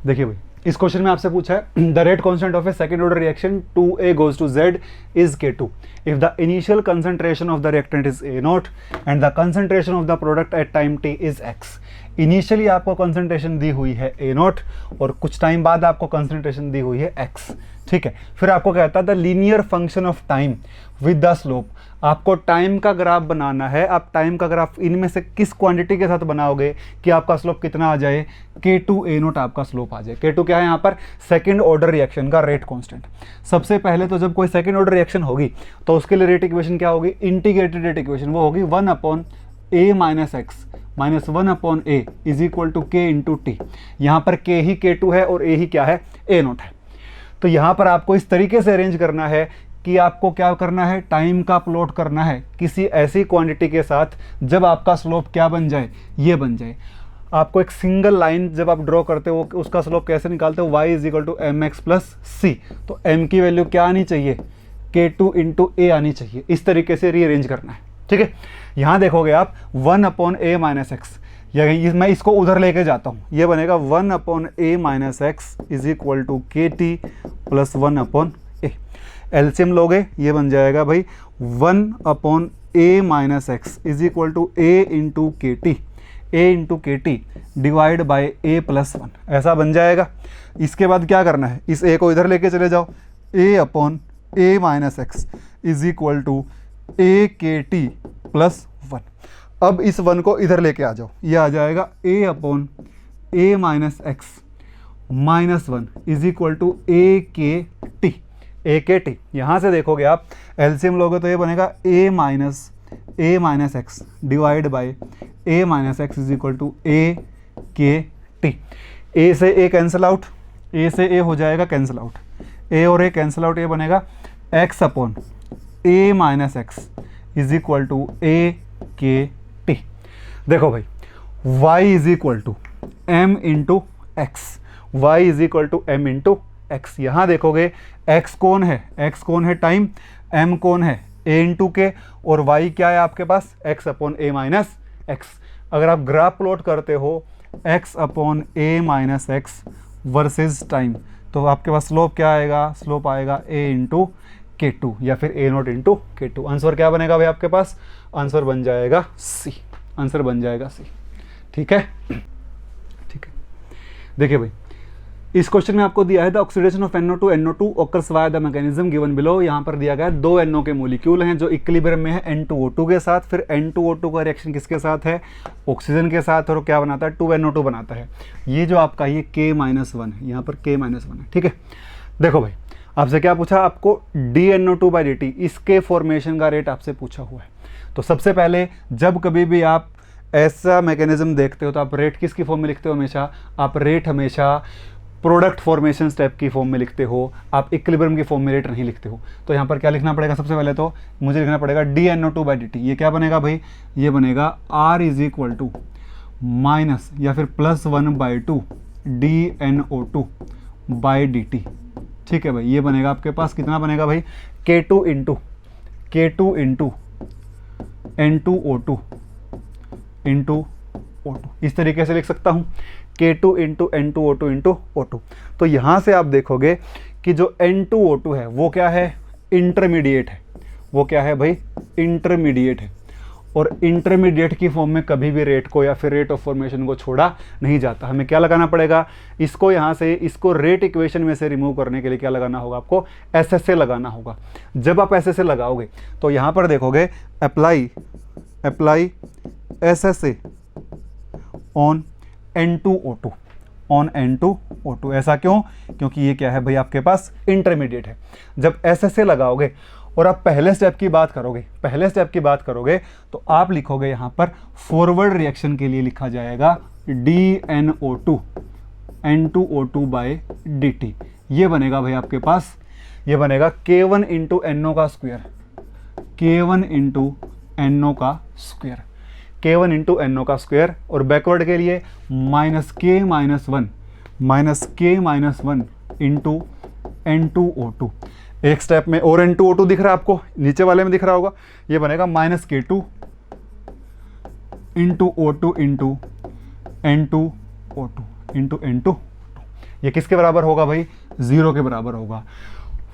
देखिए भाई, इस क्वेश्चन में आपसे पूछा है the rate constant of A second order reaction 2A goes to Z is K2 if the initial concentration of the reactant is A0 and the concentration of the product at time t is X। Initially आपको concentration दी हुई है A0 और कुछ time बाद आपको concentration दी हुई है X, ठीक है। फिर आपको कहता है the linear function of time with the slope. आपको टाइम का ग्राफ बनाना है। आप टाइम का ग्राफ इनमें से किस क्वांटिटी के साथ बनाओगे कि आपका स्लोप कितना आ जाए, K2A0 आपका स्लोप आ जाए। K2 क्या है यहाँ पर, सेकंड ऑर्डर रिएक्शन का रेट कांस्टेंट। सबसे पहले तो जब कोई सेकंड ऑर्डर रिएक्शन होगी तो उसके लिए रेट इक्वेशन क्या होगी, इंटीग्रेटेड रेट इक्वेशन, वो होगी 1/A - x - 1/A is equal to K into टी। यहाँ पर K ही K2 है और A ही क्या है, A0 है। तो यहाँ पर आपको इस तरीके से अरेंज करना है कि आपको क्या करना है, टाइम का प्लॉट करना है किसी ऐसी क्वांटिटी के साथ जब आपका स्लोप क्या बन जाए, ये बन जाए। आपको एक सिंगल लाइन जब आप ड्रॉ करते हो उसका स्लोप कैसे निकालते हो, y is equal to mx plus c. तो m की वैल्यू क्या आनी चाहिए, K2 इंटू A आनी चाहिए। इस तरीके से रीअरेंज करना है, ठीक है। यहाँ देखोगे आप 1/A - x, मैं इसको उधर लेके जाता हूँ, ये बनेगा 1/A - x is equal to KT plus 1/A। LCM लोगे ये बन जाएगा भाई 1/A - x is equal to A into k t divide by A plus 1, ऐसा बन जाएगा। इसके बाद क्या करना है, इस A को इधर लेके चले जाओ, A/A - x is equal to AKT plus 1। अब इस 1 को इधर लेके आ जाओ, ये आ जाएगा A/A - x minus 1 is equal to AKT। यहाँ से देखोगे आप एलसीएम लोगे तो ये बनेगा A - x divide by A - x is equal to AKT। A से A कैंसिल आउट, A से A हो जाएगा कैंसिल आउट, A और A कैंसिल आउट, ये बनेगा x/A - x is equal to AKT। देखो भाई y is equal to m into X, y is equal to m into X. यहाँ देखोगे x कौन है टाइम, m कौन है a इंटू के, और y क्या है आपके पास, x/A माइनस एक्स। अगर आप ग्राफ प्लॉट करते हो x/A - x वर्सेस टाइम, तो आपके पास स्लोप क्या आएगा, स्लोप आएगा a इंटू K2 या फिर A0 इंटू K2। आंसर क्या बनेगा भाई आपके पास, आंसर बन जाएगा C, आंसर बन जाएगा C, ठीक है। ठीक है, देखिए भाई इस क्वेश्चन में आपको दिया है the oxidation of NO2 NO2 occurs via the mechanism given below. यहाँ पर दिया गया है 2 NO के मोलिक्यूल हैं जो इक्विलिब्रियम में है N2O2 के साथ। फिर N2O2 का रिएक्शन किसके साथ है, ऑक्सीजन के साथ, और क्या बनाता है, 2NO2 बनाता है। ये जो आपका ये K-1 है, यहाँ पर K-1 है, ठीक है। देखो भाई आपसे क्या पूछा, आपको DNO2/dt इसके फॉर्मेशन का रेट आपसे पूछा हुआ है। तो सबसे पहले जब कभी भी आप ऐसा मैकेनिज्म देखते हो तो आप रेट किसकी फॉर्म में लिखते हो, हमेशा आप रेट हमेशा प्रोडक्ट फॉर्मेशन स्टेप की फॉर्म में लिखते हो, आप इक्विलिब्रियम की फॉर्म में रेट नहीं लिखते हो। तो यहाँ पर क्या लिखना पड़ेगा, सबसे पहले तो मुझे लिखना पड़ेगा DNO2/dt। ये क्या बनेगा भाई, ये बनेगा R is equal to minus या फिर +1/2 DNO2/dt, ठीक है भाई। ये बनेगा आपके पास कितना बनेगा भाई, K2 into N2O2 into O2, इस तरीके से लिख सकता हूँ, K2 into N2O2 into O2। तो यहाँ से आप देखोगे कि जो N2O2 है वो क्या है, इंटरमीडिएट है। वो क्या है भाई, इंटरमीडिएट है। और इंटरमीडिएट की फॉर्म में कभी भी रेट को या फिर रेट ऑफ फॉर्मेशन को छोड़ा नहीं जाता। हमें क्या लगाना पड़ेगा, इसको यहाँ से, इसको रेट इक्वेशन में से रिमूव करने के लिए क्या लगाना होगा, आपको SSA लगाना होगा। जब आप SSA लगाओगे तो यहाँ पर देखोगे apply SSA on N2O2 on N2O2। ऐसा क्यों, क्योंकि ये क्या है भाई आपके पास इंटरमीडिएट है। जब SSA लगाओगे और आप पहले स्टेप की बात करोगे तो आप लिखोगे यहाँ पर फॉरवर्ड रिएक्शन के लिए लिखा जाएगा DNO2 N2O2/dt। ये बनेगा भाई आपके पास, ये बनेगा K1 इंटू NO का स्क्वायर, K1 इंटू NO का स्क्वायर, K1 इंटू NO का स्क्वायर। और बैकवर्ड के लिए -K-1 इंटू N2O2। एक स्टेप में और N2O2 दिख रहा है आपको, नीचे वाले में दिख रहा होगा, ये बनेगा -K2 into O2 into N2O2 into N2। ये किसके बराबर होगा भाई, 0 के बराबर होगा।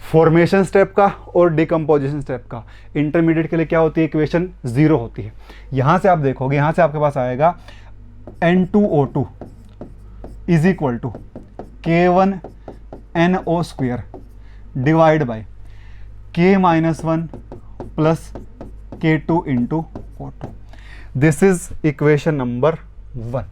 फॉर्मेशन स्टेप का और डिकम्पोजिशन स्टेप का इंटरमीडिएट के लिए क्या होती है, इक्वेशन 0 होती है। यहाँ से आप देखोगे, यहाँ से आपके पास आएगा N2O2 is equal to K1NO square divide by K-1 plus K2 into O2। This is equation number 1,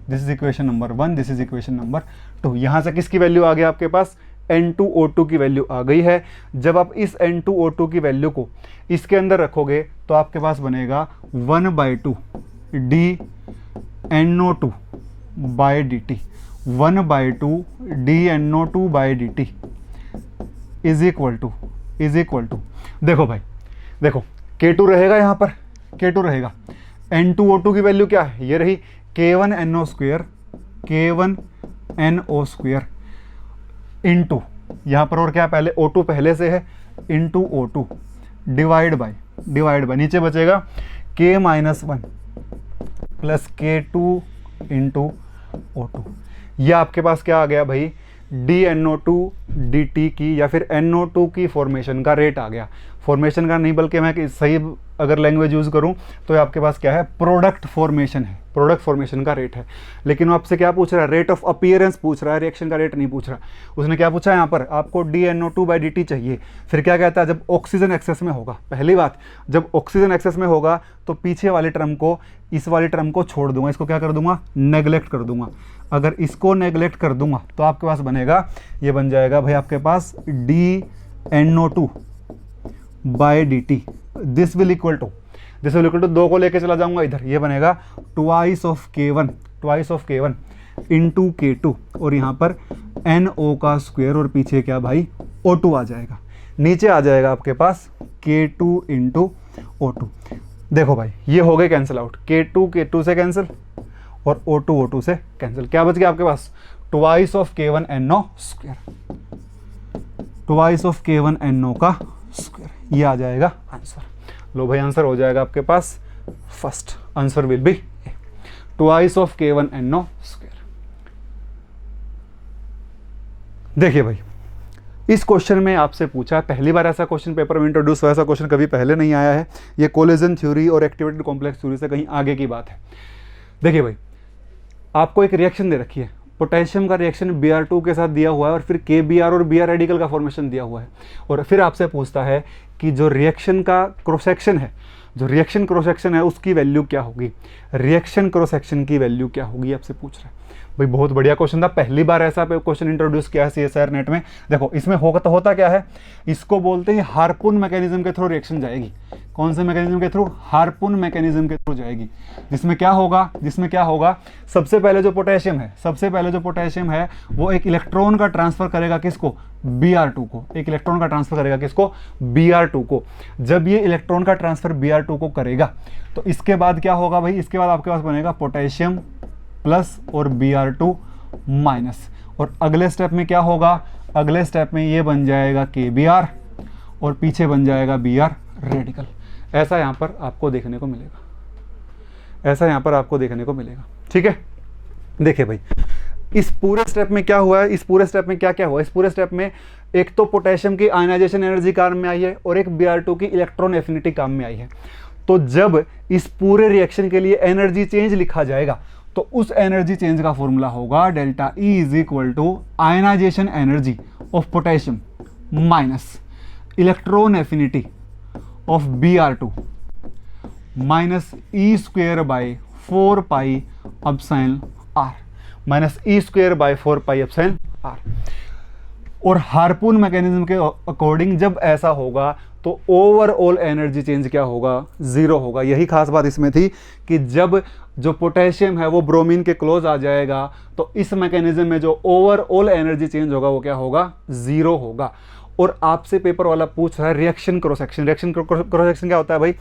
this is equation number 1, this is equation number 2। यहाँ से किसकी वैल्यू आ गई आपके पास, N2O2 की वैल्यू आ गई है। जब आप इस N2O2 की वैल्यू को इसके अंदर रखोगे तो आपके पास बनेगा 1/2 dNO2 by dt, 1/2 dNO2 by dt is equal to देखो भाई, देखो K2 रहेगा, यहाँ पर K2 रहेगा। N2O2 की वैल्यू क्या है, ये रही K1NO स्क्वेयर इंटू यहाँ पर और क्या, पहले O2 पहले से है, इंटू O2 डिवाइड बाय नीचे बचेगा K-1 plus K2 into O2। ये आपके पास क्या आ गया भाई, dNO2 dt की या फिर NO2 की फॉर्मेशन का रेट आ गया। फॉर्मेशन का नहीं बल्कि मैं सही अगर लैंग्वेज यूज़ करूं तो आपके पास क्या है, प्रोडक्ट फॉर्मेशन है, प्रोडक्ट फॉर्मेशन का रेट है। लेकिन वो आपसे क्या पूछ रहा है, रेट ऑफ अपीयरेंस पूछ रहा है, रिएक्शन का रेट नहीं पूछ रहा। उसने क्या पूछा है यहाँ पर, आपको dNO2 बाई dt चाहिए। फिर क्या कहता है, जब ऑक्सीजन एक्सेस में होगा, पहली बात जब ऑक्सीजन एक्सेस में होगा तो पीछे वाले टर्म को, इस वाले टर्म को छोड़ दूंगा, इसको क्या कर दूंगा, नेग्लेक्ट कर दूंगा। अगर इसको नेग्लेक्ट कर दूंगा तो आपके पास बनेगा, ये बन जाएगा भाई आपके पास dNO2 by dt। This will equal to 2 को लेके चला जाऊंगा इधर, ये बनेगा twice of K1 into K2 और यहाँ पर NO का स्क्वायर और पीछे क्या भाई O2 आ जाएगा। नीचे आ जाएगा आपके पास K2 इंटू O2। देखो भाई ये हो गए कैंसिल आउट, K2 से कैंसिल और O2 से कैंसिल। क्या बच गया आपके पास, twice of K1NO square, twice of K1NO का स्क्वायर। ये आ जाएगा आंसर। लो भाई आंसर हो जाएगा आपके पास, first answer will be twice of K1NO square. देखिए भाई इस क्वेश्चन में आपसे पूछा है, पहली बार ऐसा क्वेश्चन पेपर में इंट्रोड्यूस हुआ, ऐसा क्वेश्चन कभी पहले नहीं आया है। ये कोलिजन थ्योरी और एक्टिवेटेड कॉम्प्लेक्स थ्योरी से कहीं आगे की बात है। देखिए भाई आपको एक रिएक्शन दे रखी है, पोटेशियम का रिएक्शन Br2 के साथ दिया हुआ है और फिर KBr और Br रेडिकल का फॉर्मेशन दिया हुआ है। और फिर आपसे पूछता है कि जो रिएक्शन का क्रॉस सेक्शन है, जो रिएक्शन क्रॉस सेक्शन है उसकी वैल्यू क्या होगी, रिएक्शन क्रॉस सेक्शन की वैल्यू क्या होगी आपसे पूछ रहा है। भाई बहुत बढ़िया क्वेश्चन था, पहली बार ऐसा क्वेश्चन इंट्रोड्यूस किया है CSIR नेट में। देखो इसमें होगा तो होता क्या है, इसको बोलते हैं हार्पून मैकेनिज्म के थ्रू रिएक्शन जाएगी। कौन से मैकेनिज्म के थ्रू, हार्पून मैकेनिज्म के थ्रू जाएगी। जिसमें क्या होगा, सबसे पहले जो पोटेशियम है वो एक इलेक्ट्रॉन का ट्रांसफर करेगा किसको, Br2 को, एक इलेक्ट्रॉन का ट्रांसफर करेगा किसको, Br2 को। जब ये इलेक्ट्रॉन का ट्रांसफर Br2 को करेगा तो इसके बाद क्या होगा भाई, इसके बाद आपके पास बनेगा पोटेशियम प्लस और Br2 माइनस। और अगले स्टेप में क्या होगा, अगले स्टेप में ये बन जाएगा KBr और पीछे बन जाएगा Br रेडिकल। ऐसा यहाँ पर आपको देखने को मिलेगा, ठीक है। देखिए भाई इस पूरे स्टेप में क्या हुआ है, इस पूरे स्टेप में एक तो पोटेशियम की आयनाइजेशन एनर्जी काम में आई है और एक Br2 की इलेक्ट्रॉन एफिनिटी काम में आई है। तो जब इस पूरे रिएक्शन के लिए एनर्जी चेंज लिखा जाएगा तो उस एनर्जी चेंज का फॉर्मूला होगा delta E is equal to ionization energy of potassium minus electron affinity of Br2 minus E square by 4 pi epsilon r, minus E square by 4 pi epsilon r। और harpoon mechanism के according जब ऐसा होगा तो overall energy change क्या होगा, 0 होगा। यही खास बात इसमें थी कि जब जो पोटेशियम है वो ब्रोमीन के क्लोज आ जाएगा तो इस मैकेनिज्म में जो ओवरऑल एनर्जी चेंज होगा वो क्या होगा, 0 होगा। और आपसे पेपर वाला पूछ रहा है reaction cross section. Reaction cross section क्या होता है भाई,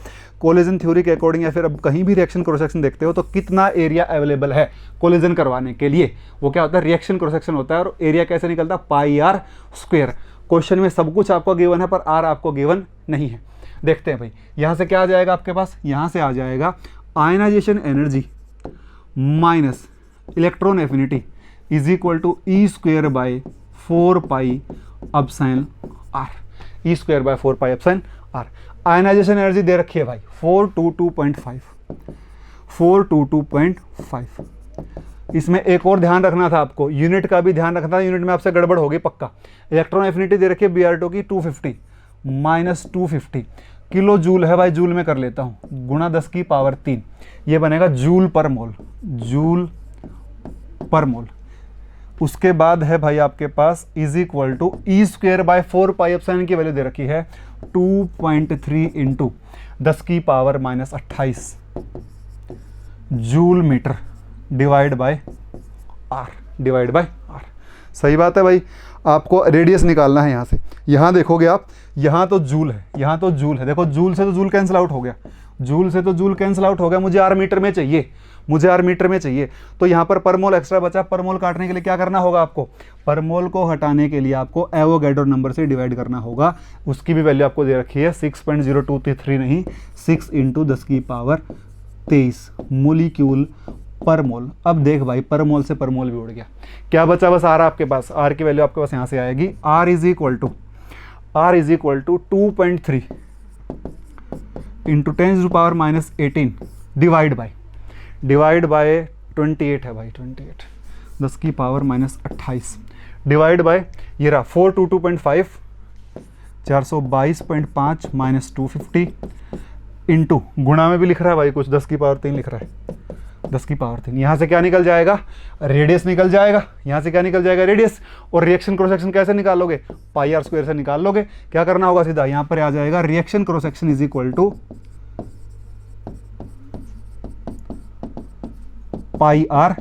कोलिजन थ्योरी के अकॉर्डिंग या फिर अब कहीं भी रिएक्शन क्रॉस सेक्शन देखते हो तो कितना एरिया अवेलेबल है कोलिजन करवाने के लिए, वो क्या होता है, रिएक्शन क्रॉस सेक्शन होता है। और एरिया कैसे निकलता है, पाई r स्क्वेयर। क्वेश्चन में सब कुछ आपको गिवन है पर r आपको गिवन नहीं है। देखते हैं भाई यहाँ से क्या आ जाएगा आपके पास, यहाँ से आ जाएगा ionization energy minus electron affinity is equal to e square by 4 pi epsilon r, e square by 4 pi epsilon r. Ionization energy दे रखी है भाई 422.5, 422.5। इसमें एक और ध्यान रखना था आपको, यूनिट का भी ध्यान रखना था, यूनिट में आपसे गड़बड़ होगी पक्का। इलेक्ट्रॉन एफिनिटी दे रखी है Br2 की 250 माइनस 250 किलो जूल है भाई, जूल में कर लेता हूँ, गुणा 10 की पावर 3, ये बनेगा जूल पर मोल, जूल पर मोल। उसके बाद है भाई आपके पास is equal to e square by 4 pi epsilon की वैल्यू दे रखी है 2.3 इंटू 10 की power minus 28 joule metre divide by r, divide by r. सही बात है भाई, आपको रेडियस निकालना है यहाँ से। यहाँ देखोगे आप, यहाँ तो जूल है, यहाँ तो जूल है, देखो जूल से तो जूल कैंसिल आउट हो गया, जूल से तो जूल कैंसिल आउट हो गया, मुझे आर मीटर में चाहिए, मुझे आर मीटर में चाहिए। तो यहाँ पर पर मोल एक्स्ट्रा बचा, पर मोल काटने के लिए क्या करना होगा आपको, पर मोल को हटाने के लिए आपको एवोगैड्रो नंबर से डिवाइड करना होगा। उसकी भी वैल्यू आपको दे रखी है 6.0233 नहीं 6 इंटू 10 की पावर 23 मोलिक्यूल पर मोल। अब देख भाई, पर मोल से पर मोल भी उड़ गया, क्या बचा बस आर आपके पास, आर की वैल्यू आपके पास यहाँ से आएगी, R is equal to 2.3 into 10 to power minus 18 divide by 28 है भाई, 28 10 की पावर माइनस 28 डिवाइड बाय ये रहा 422.5 422.5 माइनस 250 इंटू गुणा में भी लिख रहा है भाई कुछ 10 की पावर 3 लिख रहा है, 10 की पावर 3। यहाँ से क्या निकल जाएगा, रेडियस निकल जाएगा, यहाँ से क्या निकल जाएगा, रेडियस। और रिएक्शन क्रॉस सेक्शन कैसे निकालोगे, पाई आर स्क्वायर से निकाल लोगे। क्या करना होगा, सीधा यहाँ पर आ जाएगा reaction cross section is equal to pi R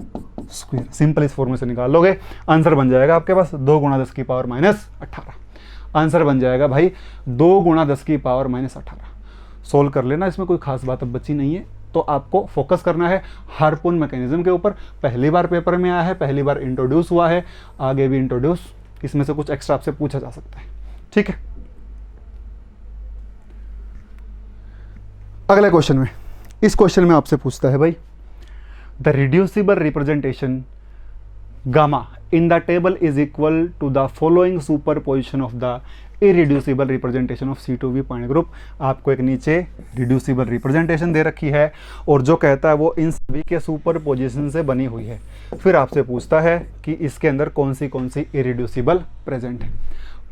square, simple इस फॉर्मूले से निकाल लोगे, आंसर बन जाएगा आपके पास 2 गुणा 10 की पावर माइनस 18। आंसर बन जाएगा भाई 2 गुणा 10 की पावर माइनस 18। सोल्व कर लेना, इसमें कोई खास बात अब बची नहीं है। तो आपको फोकस करना है हार्पून मैकेनिज्म के ऊपर, पहली बार पेपर में आया है, पहली बार इंट्रोड्यूस हुआ है, आगे भी इंट्रोड्यूस, इसमें से कुछ एक्स्ट्रा आपसे पूछा जा सकता है, ठीक है। अगले क्वेश्चन में, इस क्वेश्चन में आपसे पूछता है भाई the reducible representation gamma in the table is equal to the following superposition of the irreducible representation of C2V point group. आपको एक नीचे रिड्यूसिबल रिप्रेजेंटेशन दे रखी है और जो कहता है वो इन सभी के सुपरपोजिशन से बनी हुई है। फिर आपसे पूछता है कि इसके अंदर कौन सी इरिड्यूसिबल प्रेजेंट है,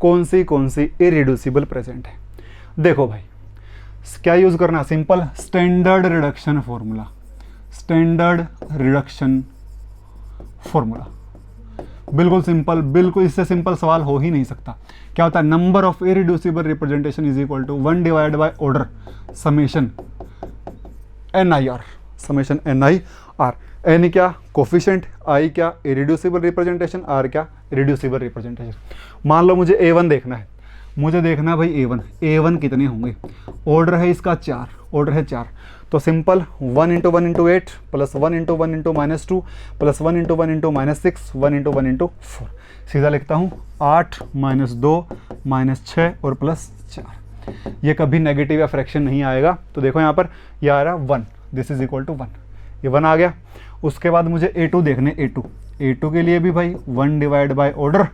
कौन सी इरिड्यूसिबल प्रेजेंट है। देखो भाई, क्या यूज करना, simple standard reduction formula, standard reduction formula, बिल्कुल सिंपल, बिल्कुल इससे सिंपल सवाल हो ही नहीं सकता। क्या होता है, number of irreducible representation is equal to 1 divide by order summation NIR, summation NIR। N क्या कोफिशिएंट, आई क्या इरिड्यूसिबल रिप्रेजेंटेशन, आर क्या रिड्यूसिबल रिप्रेजेंटेशन। मान लो मुझे A1 देखना है, मुझे देखना है भाई A1 कितने होंगे, ऑर्डर है इसका 4, ऑर्डर है 4, तो simple 1 into 1 into 8 plus 1 into 1 into minus 2 plus 1 into 1 into minus 6 1 into 1 into 4, सीधा लिखता हूँ 8 माइनस 2 माइनस 6 और प्लस 4। ये कभी नेगेटिव या फ्रैक्शन नहीं आएगा। तो देखो यहाँ पर यह आ रहा 1, दिस इज इक्वल टू 1, ये 1 आ गया। उसके बाद मुझे A2 देखने, A2 के लिए भी भाई 1 डिवाइड बाय ऑर्डर।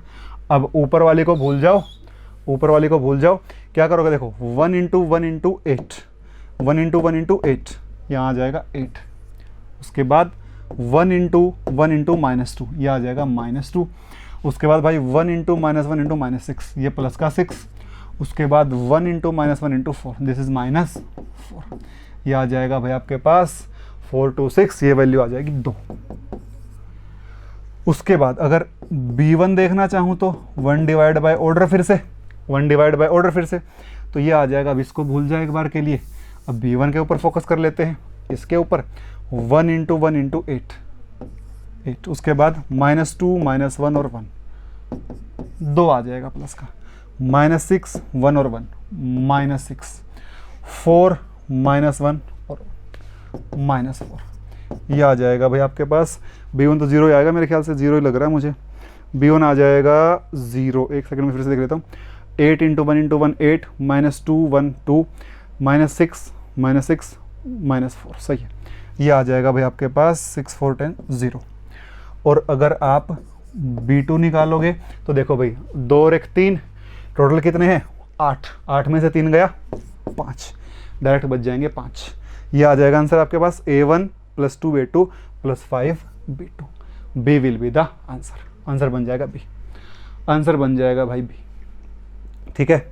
अब ऊपर वाले को भूल जाओ, ऊपर वाले को भूल जाओ, क्या करोगे, देखो 1 इंटू 1 इंटू 8, 1 इंटू 1 इंटू 8, यहाँ आ जाएगा 8। उसके बाद 1 इंटू माइनस 2, यह आ जाएगा माइनस 2। उसके बाद भाई 1 इंटू माइनस 1 इंटू माइनस 6, ये प्लस का 6। उसके बाद 1 into minus 1 into 4, this is minus 4, यह आ जाएगा भाई आपके पास 4 2 6, ये वैल्यू आ जाएगी 2। उसके बाद अगर B1 देखना चाहूँ तो 1 डिवाइड बाय ऑर्डर फिर से, 1 डिवाइड बाय ऑर्डर फिर से, तो ये आ जाएगा। अब इसको भूल जाए एक बार के लिए, अब B1 के ऊपर फोकस कर लेते हैं, इसके ऊपर 1 इंटू 1 इंटू 8। उसके बाद माइनस 2 माइनस 1 और 1, 2 आ जाएगा प्लस का, माइनस 6 1 और 1 माइनस 6, 4 माइनस 1 और माइनस 4, ये आ जाएगा भाई आपके पास। B1 तो 0 ही आएगा, मेरे ख्याल से 0 ही लग रहा है मुझे। B1 आ जाएगा 0, एक सेकंड में फिर से देख लेता हूँ। 8 into 1 into 1 8 minus 2 1 2 minus 6 minus 6 minus 4, सही है। ये आ जाएगा भाई आपके पास 6 4 10 0। और अगर आप B2 निकालोगे तो देखो भाई 2 और 1 3, टोटल कितने हैं 8, 8 में से 3 गया 5, डायरेक्ट बच जाएंगे 5। ये आ जाएगा आंसर आपके पास A1 + 2A2 + 5B2। B will be the answer, answer बन जाएगा B, आंसर बन जाएगा भाई B। ठीक है,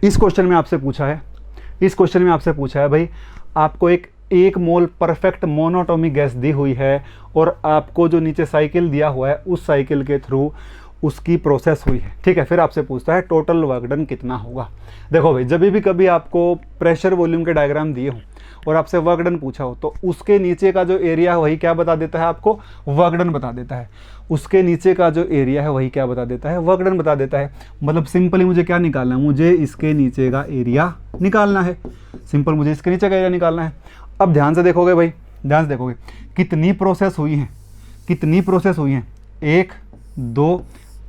इस क्वेश्चन में आपसे पूछा है, इस क्वेश्चन में आपसे पूछा है भाई आपको एक मोल परफेक्ट मोनोटोमिक गैस दी हुई है और आपको जो नीचे साइकिल दिया हुआ है उस साइकिल के थ्रू उसकी प्रोसेस हुई है। ठीक है, फिर आपसे पूछता है टोटल वर्क डन कितना होगा। देखो भाई जब भी कभी आपको प्रेशर वॉल्यूम के डायग्राम दिए हो और आपसे वर्क डन पूछा हो तो उसके नीचे का जो एरिया है वही क्या बता देता है आपको, वर्क डन बता देता है। उसके नीचे का जो एरिया है वही क्या बता देता है, वर्क डन बता देता है। मतलब सिंपली मुझे क्या निकालना है, मुझे इसके नीचे का एरिया निकालना है, सिंपल मुझे इसके नीचे का एरिया निकालना है। अब ध्यान से देखोगे भाई, ध्यान से देखोगे कितनी प्रोसेस हुई हैं, कितनी प्रोसेस हुई हैं, 1 2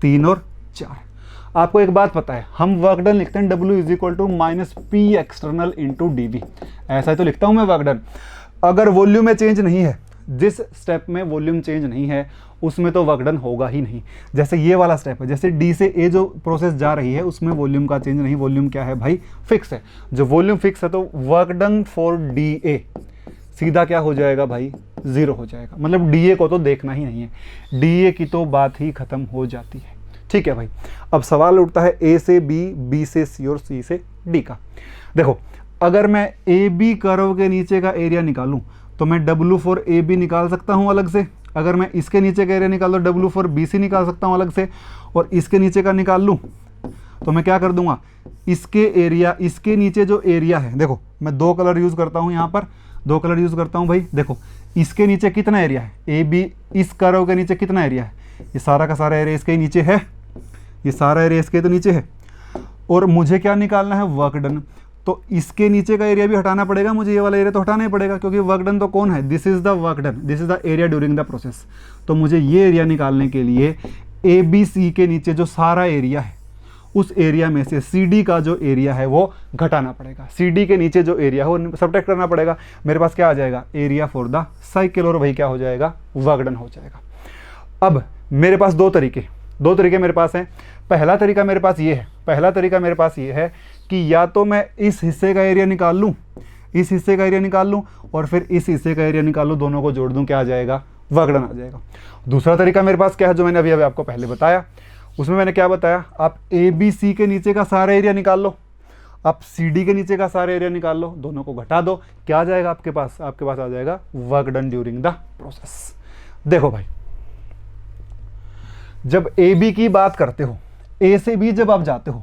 3 और 4। आपको एक बात पता है, हम वर्क डन लिखते हैं W = -P एक्सटर्नल × dV, ऐसा ही तो लिखता हूं मैं वर्क डन। अगर वॉल्यूम में चेंज नहीं है, जिस स्टेप में वॉल्यूम चेंज नहीं है उसमें तो वर्क डन होगा ही नहीं। जैसे ये वाला स्टेप है, जैसे D से A जो प्रोसेस जा रही है उसमें वॉल्यूम का चेंज नहीं, वॉल्यूम क्या है भाई फिक्स है। जो वॉल्यूम फिक्स है तो वर्क डन फॉर DA सीधा क्या हो जाएगा भाई 0 हो जाएगा। मतलब DA को तो देखना ही नहीं है, DA की तो बात ही खत्म हो जाती है। ठीक है भाई, अब सवाल उठता है A से B, B से C और C से D का। देखो अगर मैं AB कर्व के नीचे का एरिया निकालूं तो मैं W फॉर AB निकाल सकता हूं अलग से। अगर मैं इसके नीचे का एरिया निकाल दूं W फॉर BC निकाल सकता हूं अलग से, और इसके नीचे का निकाल लूं तो मैं क्या कर दूंगा, इसके एरिया, इसके नीचे जो एरिया है, देखो मैं 2 कलर यूज करता हूं, यहाँ पर 2 कलर यूज करता हूं भाई। देखो इसके नीचे कितना एरिया है, AB इस कर्व के नीचे कितना एरिया है, ये सारा का सारा एरिया इसके नीचे है, ये सारा एरिया इसके तो नीचे है। और मुझे क्या निकालना है, वर्क डन। तो इसके नीचे का एरिया भी हटाना पड़ेगा मुझे, ये वाला एरिया तो हटाना ही पड़ेगा क्योंकि वर्क डन तो कौन है, this is the work done, this is the area during the process. तो मुझे ये एरिया निकालने के लिए ABC के नीचे जो सारा एरिया है उस एरिया में से CD का जो एरिया है वो घटाना पड़ेगा। CD के नीचे जो एरिया है वो सब्ट्रैक्ट करना पड़ेगा। मेरे पास क्या आ जाएगा, एरिया फॉर द साइकिल, और वही क्या हो जाएगा, वर्क डन हो जाएगा। अब मेरे पास दो तरीके मेरे पास हैं। पहला तरीका मेरे पास ये है, पहला तरीका मेरे पास ये है कि या तो मैं इस हिस्से का एरिया निकाल लूँ, इस हिस्से का एरिया निकाल लूँ और फिर इस हिस्से का एरिया निकाल लूँ, दोनों को जोड़ दूँ, क्या आ जाएगा, वर्क डन आ जाएगा। दूसरा तरीका मेरे पास क्या है, जो मैंने अभी आपको पहले बताया, उसमें मैंने क्या बताया, आप ABC के नीचे का सारा एरिया निकाल लो, आप CD के नीचे का सारा एरिया निकाल लो, दोनों को घटा दो, क्या आ जाएगा आपके पास आ जाएगा work done during the process. देखो भाई जब AB की बात करते हो, A से B जब आप जाते हो,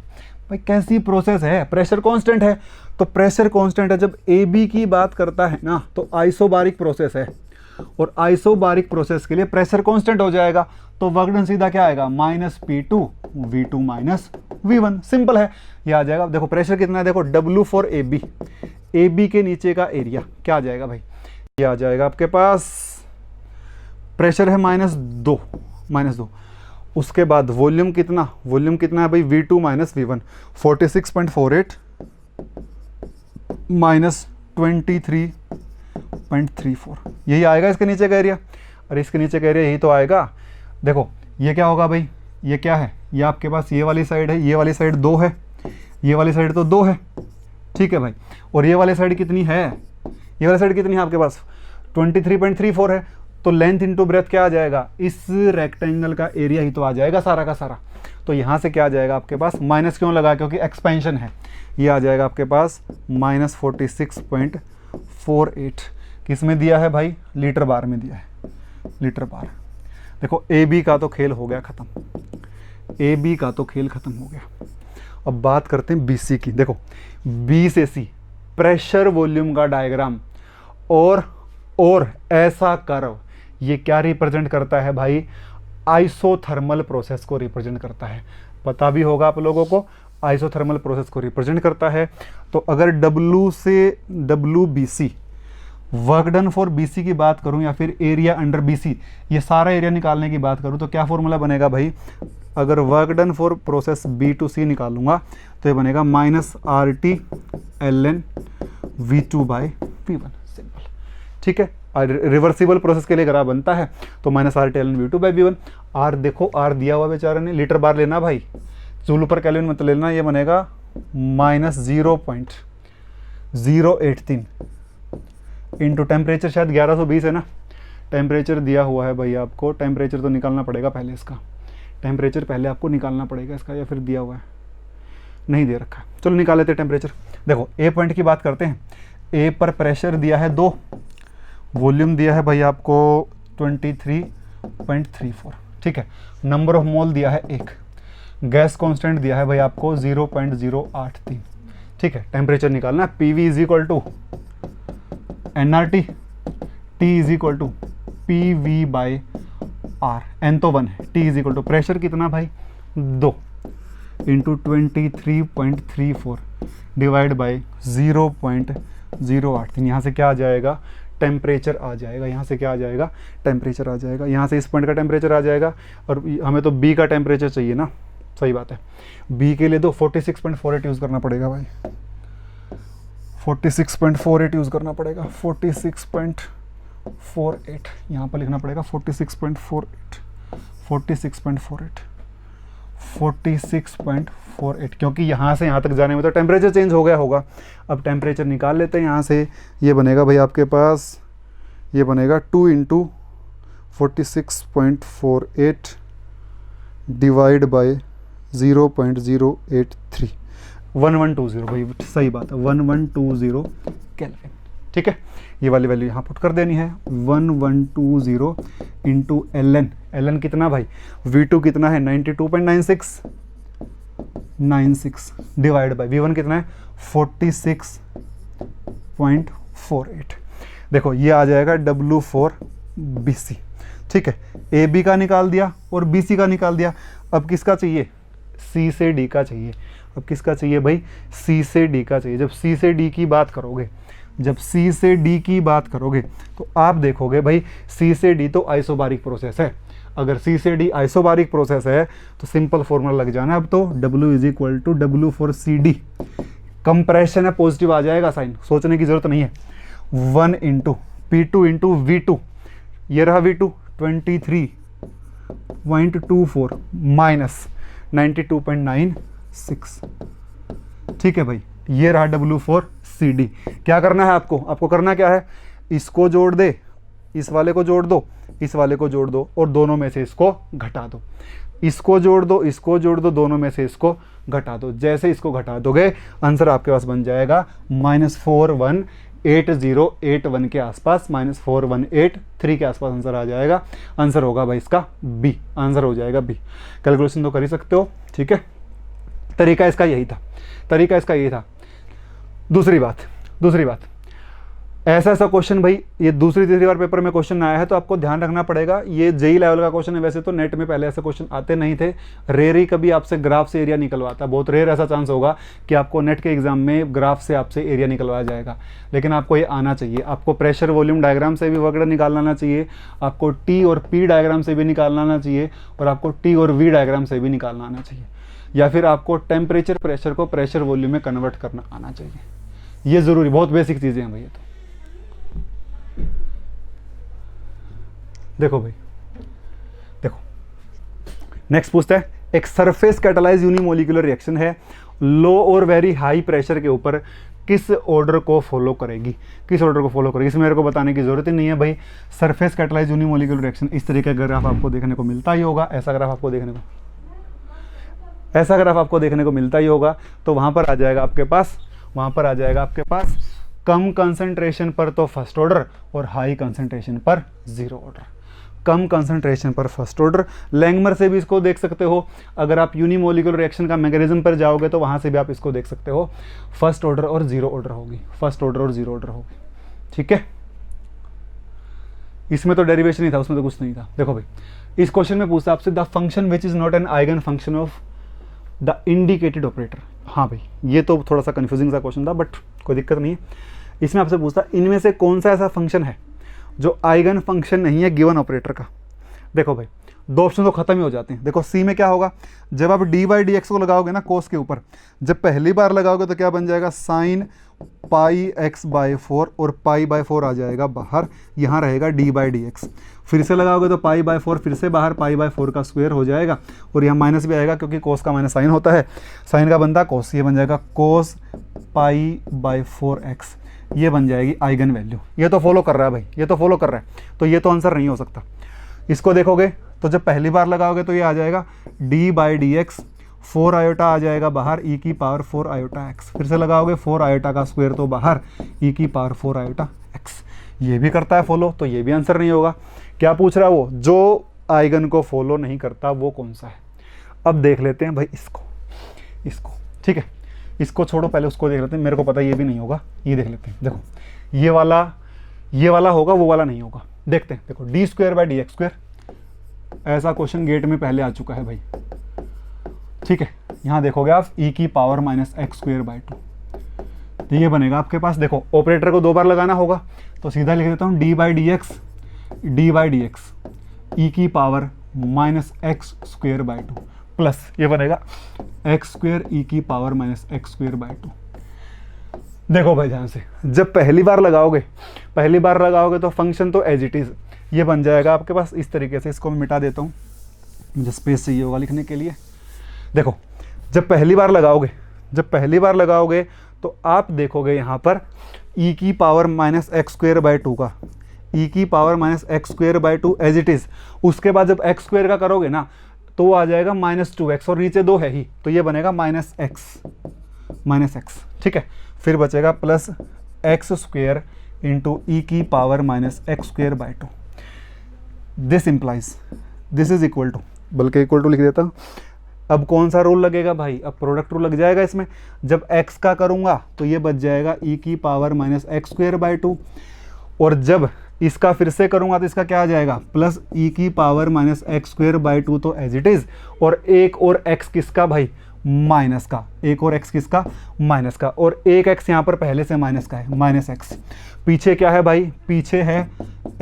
भाई कैसी प्रोसेस है, प्रेशर कांस्टेंट है, तो प्रेशर कांस्टेंट है। जब AB की बात करता है ना तो आइसोबारिक प्रोसेस है, और आइसोबारिक प्रोसेस के लिए प्रेशर कांस्टेंट हो जाएगा, तो वर्क डन सीधा क्या आएगा, -P2 V2 -V1, सिंपल है, ये आ जाएगा। देखो प्रेशर कितना है, देखो W फॉर AB, AB के नीचे का एरिया क्या आ जाएगा भाई, ये आ जाएगा आपके पास, प्रेशर है -2, उसके बाद वॉल्यूम कितना है भाई, V2 -V1, 46.48 -23.34, यही आएगा इसके नीचे का एरिया। और इसके नीचे का एरिया यही तो आएगा। देखो ये क्या होगा भाई, ये क्या है, ये आपके पास ये वाली साइड है, ये वाली साइड 2 है, ये वाली साइड तो 2 है, ठीक है भाई। और ये वाली साइड कितनी है, ये वाली साइड कितनी है आपके पास, 23.34 है। तो लेंथ इंटू ब्रेथ क्या आ जाएगा, इस रेक्टेंगल का एरिया ही तो आ जाएगा सारा का सारा। तो यहाँ से क्या आ जाएगा आपके पास, माइनस क्यों लगा, क्योंकि एक्सपेंशन है, ये आ जाएगा आपके पास -46.48। किस में दिया है भाई, लीटर बार में दिया है, लीटर बार। देखो AB का तो खेल हो गया ख़त्म, AB का तो खेल ख़त्म हो गया। अब बात करते हैं BC की। देखो B से C प्रेशर वॉल्यूम का डायग्राम, और ऐसा कर्व, ये क्या रिप्रेजेंट करता है भाई, आइसोथर्मल प्रोसेस को रिप्रेजेंट करता है। पता भी होगा आप लोगों को, आइसोथर्मल प्रोसेस को रिप्रेजेंट करता है। तो अगर W से WBC, work done for BC की बात करूं या फिर एरिया अंडर BC, ये सारा एरिया निकालने की बात करूं तो क्या फॉर्मूला बनेगा भाई, अगर work done for process B to C निकालूंगा तो ये बनेगा -RT ln V2/V1, सिंपल, ठीक है। रिवर्सिबल प्रोसेस के लिए ग्राफ बनता है तो minus R T V two by V one. R देखो, आर दिया हुआ बेचारे ने, लीटर बार लेना भाई, जूल पर केल्विन मत लेना, ये बनेगा माइनस 0.083 इंटू टेम्परेचर शायद 1120 है ना, टेम्परेचर दिया हुआ है भाई आपको, टेम्परेचर तो निकालना पड़ेगा पहले इसका, टेम्परेचर पहले आपको निकालना पड़ेगा इसका, या फिर दिया हुआ है, नहीं दे रखा है, चलो निकाल लेते हैं टेम्परेचर। देखो ए पॉइंट की बात करते हैं, ए पर प्रेशर दिया है 2, वॉल्यूम दिया है भाई आपको 23.34, ठीक है, नंबर ऑफ मोल दिया है 1, गैस कांस्टेंट दिया है भाई आपको 0.083, ठीक है, टेम्परेचर निकालना है। PV is equal to NRT, T is equal to PV by R, N तो 1 है, T is equal to pressure कितना भाई 2 इंटू 23.34 डिवाइड बाई 0.083, यहाँ से क्या आ जाएगा, टेम्परेचर आ जाएगा, यहाँ से क्या आ जाएगा, टेम्परेचर आ जाएगा, यहाँ से इस पॉइंट का टेम्परेचर आ जाएगा, और हमें तो बी का टेम्परेचर चाहिए ना, सही बात है, बी के लिए तो 46.48 यूज़ करना पड़ेगा भाई, 46.48 यूज़ करना पड़ेगा, 46.48 यहाँ पर लिखना पड़ेगा, 46.48 क्योंकि यहाँ से यहाँ तक जाने में तो टेम्परेचर चेंज हो गया होगा। अब टेम्परेचर निकाल लेते हैं यहाँ से, ये बनेगा भाई आपके पास, ये बनेगा 2 इंटू 46.48 डिवाइड बाई 0.083, 1120 भाई, सही बात है, 1120 केल्विन, ठीक है, ये वाली वैल्यू यहाँ पुट कर देनी है, 1120 इंटू एल एन कितना भाई, V2 कितना है 92.96 डिवाइड बाई V1 कितना है 46.48, देखो ये आ जाएगा W4BC, ठीक है, AB का निकाल दिया और BC का निकाल दिया, अब किसका चाहिए, C से D का चाहिए, अब किसका चाहिए भाई, C से D का चाहिए। जब C से D की बात करोगे, जब C से D की बात करोगे तो आप देखोगे भाई C से D तो आइसोबारिक प्रोसेस है, अगर C से D आइसोबारिक प्रोसेस है तो सिंपल फॉर्मूला लग जाना अब तो, W is equal to W4CD, compression है पॉजिटिव आ जाएगा साइन, सोचने की जरूरत नहीं है, 1 इंटू P2 इंटू V2, ये रहा V2 23.24 माइनस 92.96, ठीक है भाई, ये रहा W4CD। क्या करना है आपको, आपको करना क्या है, इसको जोड़ दे, इस वाले को जोड़ दो, इस वाले को जोड़ दो, और दोनों में से इसको घटा दो, इसको जोड़ दो, इसको जोड़ दो, दोनों में से इसको घटा दो, जैसे इसको घटा दोगे आंसर आपके पास बन जाएगा -418081 के आसपास, -4183 के आसपास आंसर आ जाएगा, आंसर होगा भाई इसका बी, आंसर हो जाएगा बी। कैलकुलेशन तो कर ही सकते हो, ठीक है, तरीका इसका यही था, तरीका इसका यही था। दूसरी बात ऐसा क्वेश्चन भाई, ये दूसरी तीसरी बार पेपर में क्वेश्चन आया है तो आपको ध्यान रखना पड़ेगा, ये जेई लेवल का क्वेश्चन है, वैसे तो नेट में पहले ऐसे क्वेश्चन आते नहीं थे, रेयर ही कभी आपसे ग्राफ से एरिया निकलवाता, बहुत रेयर ऐसा चांस होगा कि आपको नेट के एग्जाम में ग्राफ से आपसे एरिया निकलवाया जाएगा, लेकिन आपको ये आना चाहिए, आपको प्रेशर वॉल्यूम डायग्राम से भी वगैरह निकालना आना चाहिए, आपको टी और पी डायग्राम से भी निकालना आना चाहिए, और आपको टी और वी डायग्राम से भी निकालना आना चाहिए, या फिर आपको टेम्परेचर प्रेशर को प्रेशर वॉल्यूम में कन्वर्ट करना आना चाहिए, ये ज़रूरी, बहुत बेसिक चीज़ें हैं भैया। तो देखो भाई, देखो नेक्स्ट पूछता है, एक सरफेस कैटालाइज यूनिमोलिकुलर रिएक्शन है, लो और वेरी हाई प्रेशर के ऊपर किस ऑर्डर को फॉलो करेगी, किस ऑर्डर को फॉलो करेगी, इसमें मेरे को बताने की जरूरत ही नहीं है भाई। सरफेस कैटालाइज यूनिमोलिकुलर रिएक्शन, इस तरीके का ग्राफ आपको देखने को मिलता ही होगा, ऐसा ग्राफ आपको देखने को मिलता ही होगा, तो वहां पर आ जाएगा आपके पास, कम कंसंट्रेशन पर तो फर्स्ट ऑर्डर और हाई कंसंट्रेशन पर जीरो ऑर्डर, कम कंसंट्रेशन पर फर्स्ट ऑर्डर। लैंगमर से भी इसको देख सकते हो, अगर आप यूनिमोलिकुलर रिएक्शन का मैकेनिज्म पर जाओगे तो वहां से भी आप इसको देख सकते हो, फर्स्ट ऑर्डर और जीरो ऑर्डर होगी, ठीक है। इसमें तो डेरिवेशन ही था, उसमें तो कुछ नहीं था। देखो भाई, इस क्वेश्चन में पूछता आपसे, the function which is not an eigen function of the indicated operator. हाँ भाई, ये तो थोड़ा सा कंफ्यूजिंग सा क्वेश्चन था, बट कोई दिक्कत नहीं है। इसमें आपसे पूछता इनमें से कौन सा ऐसा फंक्शन है जो आइगन फंक्शन नहीं है गिवन ऑपरेटर का। देखो भाई, दो ऑप्शन तो खत्म ही हो जाते हैं। देखो सी में क्या होगा, जब आप dy dx को लगाओगे ना कोस के ऊपर, जब पहली बार लगाओगे तो क्या बन जाएगा, साइन पाई एक्स बाय 4 और पाई बाय 4 आ जाएगा बाहर, यहाँ रहेगा डी बाई डी एक्स। फिर से लगाओगे तो पाई बाय 4 फिर से बाहर, पाई बाय 4 का स्क्वायर हो जाएगा और यहाँ माइनस भी आएगा क्योंकि कोस का माइनस साइन होता है, साइन का बनता कोस, ये बन जाएगा कोस पाई बाय 4x, ये बन जाएगी आइगन वैल्यू। ये तो फॉलो कर रहा है भाई, ये तो फॉलो कर रहा है, तो ये तो आंसर नहीं हो सकता। इसको देखोगे तो जब पहली बार लगाओगे तो ये आ जाएगा d by d x, 4 iota आ जाएगा बाहर, ई की पावर 4 आयोटा एक्स। फिर से लगाओगे 4 आयोटा का स्क्वायर तो बाहर, ई की पावर 4 आयोटा एक्स। ये भी करता है फॉलो, तो ये भी आंसर नहीं होगा। क्या पूछ रहा है वो, जो आइगन को फॉलो नहीं करता वो कौन सा है। अब देख लेते हैं भाई इसको, ठीक है, इसको छोड़ो, पहले उसको देख लेते हैं। मेरे को पता है ये भी नहीं होगा, ये देख लेते हैं। देखो ये वाला होगा, वो वाला नहीं होगा। देखते हैं, देखो D square by d x square, ऐसा क्वेश्चन गेट में पहले आ चुका है भाई, ठीक है। यहाँ देखोगे आप ई की power minus x square by 2, तो ये बनेगा आपके पास। देखो ऑपरेटर को 2 बार लगाना होगा तो सीधा लिख देता हूँ डी बाई डी एक्स ई की power minus x square by 2 plus ये बनेगा एक्स स्क्वायर ई की power minus x square by 2। देखो भाई ध्यान से, जब पहली बार लगाओगे तो फंक्शन तो एज इट इज़ ये बन जाएगा आपके पास इस तरीके से। इसको मैं मिटा देता हूँ, मुझे स्पेस चाहिए होगा लिखने के लिए। देखो जब पहली बार लगाओगे तो आप देखोगे यहाँ पर ई की power minus x square by 2 का, ई की power minus x square by 2 as it is. उसके बाद जब एक्स स्क्वायर का करोगे ना तो वो आ जाएगा माइनस 2x और नीचे 2 है ही, तो ये बनेगा माइनस एक्स, ठीक है। फिर बचेगा plus X square into E की power minus x square by 2। This implies this is equal to, बल्कि इक्वल टू लिख देता हूँ। अब कौन सा रूल लगेगा भाई, अब प्रोडक्ट रूल लग जाएगा इसमें। जब x का करूँगा तो ये बच जाएगा ई की power minus x square by 2, और जब इसका फिर से करूँगा तो इसका क्या आ जाएगा प्लस ई की power minus x square by 2, तो एज इट इज़। और एक और x किसका भाई, माइनस का, एक और x किसका, माइनस का, और एक x यहाँ पर पहले से माइनस का है, माइनस x। पीछे क्या है भाई, पीछे है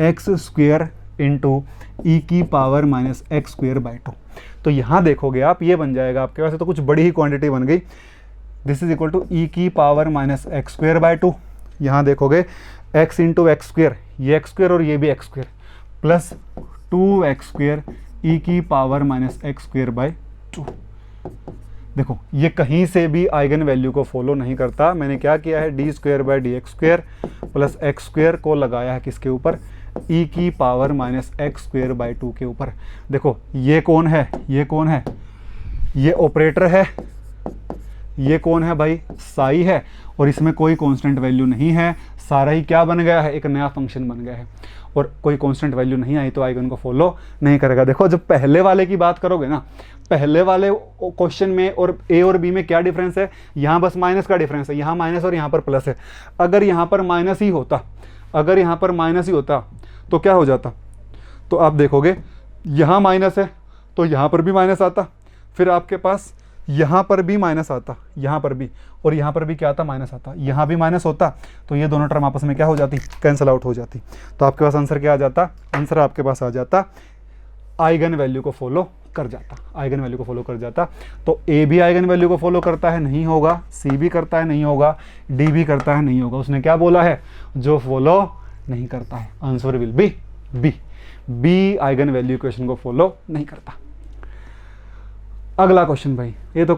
एक्स स्क्वायर इंटू ई की power minus x square by 2। तो यहाँ देखोगे आप ये बन जाएगा आपके पास, तो कुछ बड़ी ही क्वांटिटी बन गई। This is equal to e की power minus x square by 2। यहाँ देखोगे x इंटू एक्स स्क्वायर, ये एक्स स्क्वायर और ये भी x square, plus 2x square e की power minus x square by 2। देखो ये कहीं से भी आइगन वैल्यू को फॉलो नहीं करता। मैंने क्या किया है, D square by d x square plus X square को लगाया है किसके ऊपर, ई की power minus x square by 2 के ऊपर। देखो ये कौन है, ये ऑपरेटर है, ये कौन है भाई, साई है, और इसमें कोई कांस्टेंट वैल्यू नहीं है। सारा ही क्या बन गया है, एक नया फंक्शन बन गया है, और कोई कांस्टेंट वैल्यू नहीं आई तो आइगन को फॉलो नहीं करेगा। देखो जब पहले वाले की बात करोगे ना, पहले वाले क्वेश्चन में और ए और बी में क्या डिफरेंस है, यहाँ बस माइनस का डिफरेंस है, यहाँ माइनस और यहाँ पर प्लस है। अगर यहाँ पर माइनस ही होता तो क्या हो जाता, तो आप देखोगे यहाँ माइनस है तो यहाँ पर भी माइनस आता, फिर आपके पास यहाँ पर भी माइनस आता, यहाँ पर भी, और यहाँ पर भी क्या आता, माइनस आता, यहाँ भी माइनस होता, तो ये दोनों टर्म आपस में क्या हो जाती, कैंसिल आउट हो जाती। तो आपके पास आंसर क्या आ जाता, आंसर आपके पास आ जाता आइगन वैल्यू को फॉलो कर जाता। तो ए भी आइगन वैल्यू को फॉलो करता है, नहीं होगा, सी भी करता है, नहीं होगा, डी भी करता है, नहीं होगा। उसने क्या बोला है, जो फॉलो नहीं करता है, answer will be B eigen value equation को फॉलो नहीं करता। अगला क्वेश्चन भाई, ये तो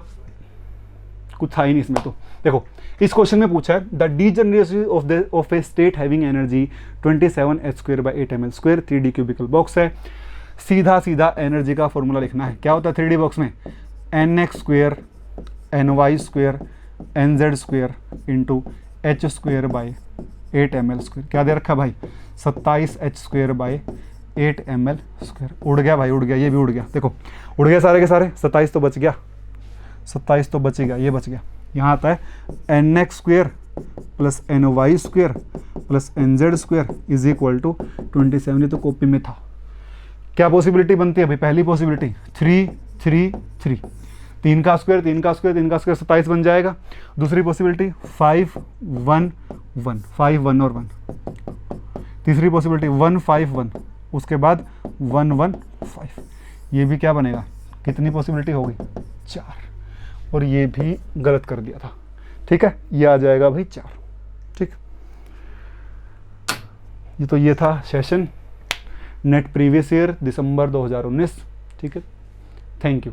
कुछ था ही नहीं इसमें। तो देखो इस क्वेश्चन में पूछा है the degeneracy of A state having energy 27h square by 8ml square 3D cubical box है। सीधा एनर्जी का फॉर्मूला लिखना है। क्या होता है 3D बॉक्स में, nx square ny square nz square into h square by 8ml square. क्या दे रखा भाई, 27h square by 8ml square. उड़ गया भाई, उड़ गया, ये भी उड़ गया। देखो उड़ गया सारे के सारे, 27 तो बच गया, 27 तो बचेगा, ये बच गया। यहाँ आता है nx square plus ny square plus nz square is equal to 27। ये तो कॉपी में था। क्या पॉसिबिलिटी बनती है भाई, पहली पॉसिबिलिटी 3 3 3, 3 का स्क्वायर 3 का स्क्वायर 3 का स्क्वायर 27 बन जाएगा। दूसरी पॉसिबिलिटी 5 1 1 5 1 और 1। तीसरी पॉसिबिलिटी 1 5 1, उसके बाद 1 1 5। ये भी क्या बनेगा, कितनी पॉसिबिलिटी होगी, 4, और ये भी गलत कर दिया था। ठीक है, ये आ जाएगा भाई 4। ये था सेशन नेट प्रीवियस ईयर दिसंबर 2019। ठीक है, थैंक यू।